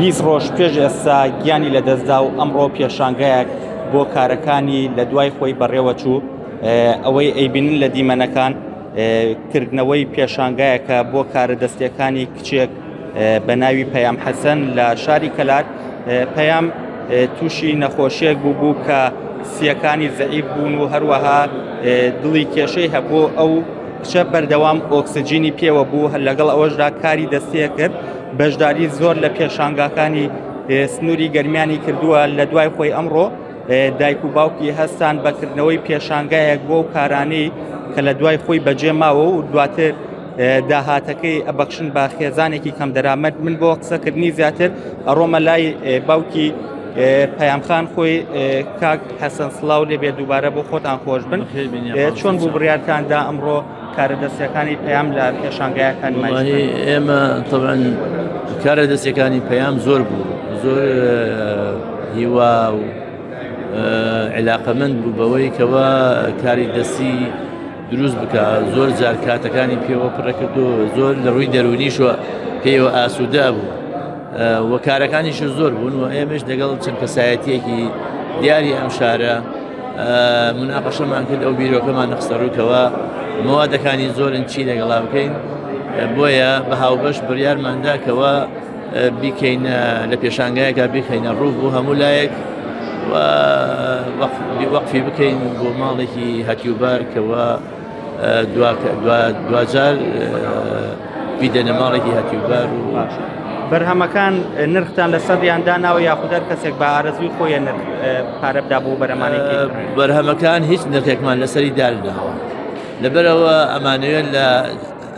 20 ڕۆژ پێش ئێستا گیانی لەدەستدا و ئەمڕۆ پێشانگایەک بۆ کارەکانی لە دوای خۆی بەڕێوە چوو. ئەوەی ئەیبینن لە دیمەنەکان کردنەوەی پێشانگایەکە بۆ کارە دەستیەکانی کچێک بە ناوی پەیام حەسەن لە شاری کەلات. پەیام تووشی نەخۆشیێک بوو کە سیەکانی زەعیف بوون و هەروەها دڵی کێشەی هەبوو. ئەو کچە بەردەوام ئۆکسجینی پێوە بوو، لەگەڵ ئەوەشدا کاری دەستیە کرد. بەشداری زۆر لە پێشانگاکانی سنووری گەرمیانی کردووە. لە دوای خۆی ئەمڕۆ دایک و باوکی هەستان بەکردنەوەی پێشانگایەک بۆ ئەو کارانەی کە لە دوای خۆی بەجێ ماوە و دواتر داهاتەکەی ئەبەخشن بە خێزانێکی کەم دەرامەت. من بۆ قسەکردنی زیاتر ئەڕۆمە لای باوکی پەیامخان خۆی. کاک حەسەن سڵاو لێبێ دووبارە بۆ خۆتان خۆش بن. چۆن بوو بڕیارتاندا ئەمڕۆ کارە دەستیەکانی پەیام لە پێشانگایەکان مای؟ ئێمە طبعاً کارە دەستیەکانی پەیام زۆر بوو، زۆر هیوا و علاقەمەند بوو بەوەی کەوە کاری دەستی دروست بکە. زۆر جار کاتەکانی پێوە پڕە کردو، زۆر لە ڕووی دەرونیشوە پێوە ئاسوودە بوو و کارەکانیش زۆر بوون و ئێمەش لەگەڵ چەند کەسایەتیەکی دیاری ئەم شارە مناقەشەمان کرد. ئەو بیرۆکەمان نەخسەڕووکەوە مەوادەکانی زۆرن چی لەگەڵا بکەین. بۆیە بە هاوبەش بڕیارماندا کەوە بیکەینە لە پێشانگایەکە بیخەینە ڕوو بوو هەموو لایەک و وەقفی بکەین بۆ ماڵێکی هەتیوبار کەوە دوجار بیدەنە ماڵێکی هەتیوبار. و بەرهەمەکان نرختان لەسەر ڕیانداناوە یاخودەر کەسێک بە ئارەزوی خۆیە پارە بدا بۆ بەرهەمانێکی؟ بەرهەمەکان هیچ نرخێکمان لەسەری دارناوە، لەبەرەوە ئەمانەوێت لە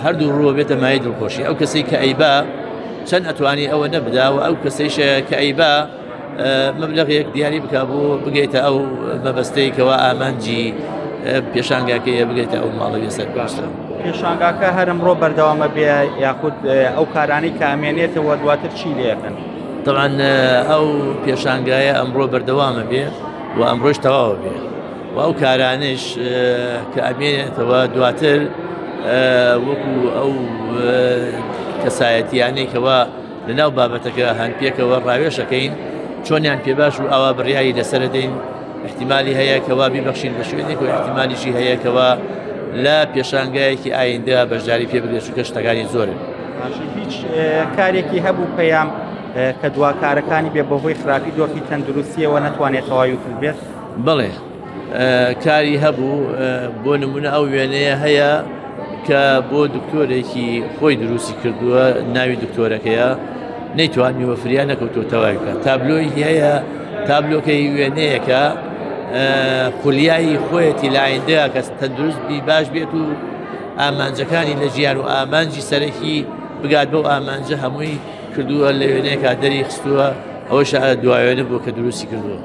هەردوو ڕووە بێتە مای دڵخۆشی. ئەو کەسەی کە ئەیبا چەند ئەتوانی ئەوە نەبدا و ئەو کەسەیشە کە ئەیبا مەبلەغێک دیاری بکە بۆ بگەیتە ئەو مەبەستەی کەوا ئامانجی پێشانگاکەیە بگەیتە ئەو ماڵەوێ سەرباشتە. پێشانگاکە هەر ئەمڕۆ بەردەوامە بێ یاخود ئەو کارانی کە ئەمێنێتەوە دواتر چی لێکەن؟ طبعاً ئەو پێشانگایە ئەمڕۆ بەردەوامە بێ و ئەمڕۆژ تەواوە بێ و ئەو کارانش کە ئەمێنێتەوە دواتر وەکو ئەو کەسایەتیانێکەوە لەناو بابەتەکە هەن پێکەوە ڕاوێشەکەین چۆنیان پێ باش و ئاوا بڕیایی لەسەر دەین. احتیمالی هەیە کەوا بیبەخشین بە شوێنێک و احتیمالیشی هەیە کەوا لە پێشانگایەکی ئایندە بەشداری پێ بگرێت چونکە شتەکانی زۆرن. هیچ کارێکی هەبوو پەیام کە دواکارەکانی بێ بەهۆی خراپی دۆخی تەندروستیەوە نەتوانێت تەواوی کرد بێت؟ بڵێ کاری هەبوو. بۆ نمونە ئەو وێنەیە هەیە کە بۆ دکتۆرێکی خۆی دروستی کردووە، ناوی دکتۆرەکەیە نەیتوانیوە فریان نەکەوتووە تەواوی بکات. تابلۆی هەیە، تابلۆکەی وێنەیەکە خولیایی خۆیەتی لایندەیە کە تەندروست بی باش بێت و ئامانجەکانی لە ژیان و ئامانجی سەرەکی بگات بەو ئامانجە هەمووی کردووە لە وێنەیەکە دەری خستووە. ئەوەش دوایێنە بۆ کە دروستی کردووە.